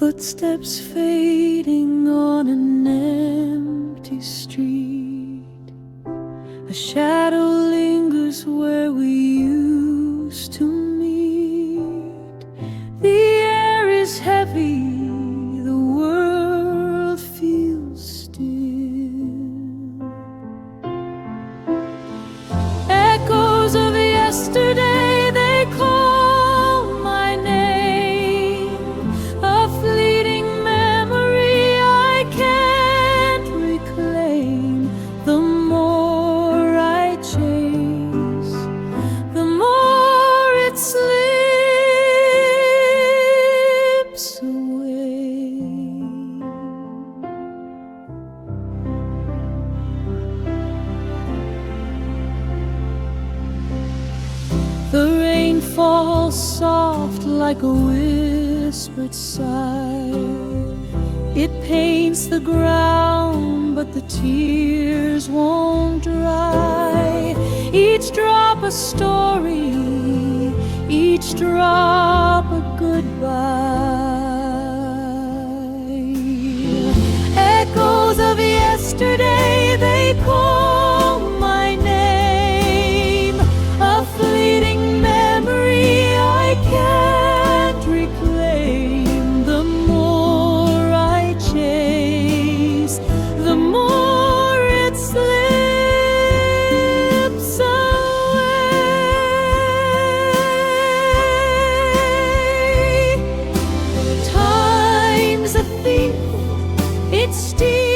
Footsteps fading on an empty street. A shadow lingers where we used to meet. The air is heavy, the world feels still. Echoes of yesterday, they call my name. A fleeting memory I can't reclaim. The more I chase, the more it slips away. The rain falls soft like a whispered sigh. It paints the ground, but the tears won't dry. Each drop a story, each drop a goodbye. Echoes of yesterday, they call my name. A fleeting memory I can't reclaim. The more I chase, the more it slips away. Time's a thief, it steals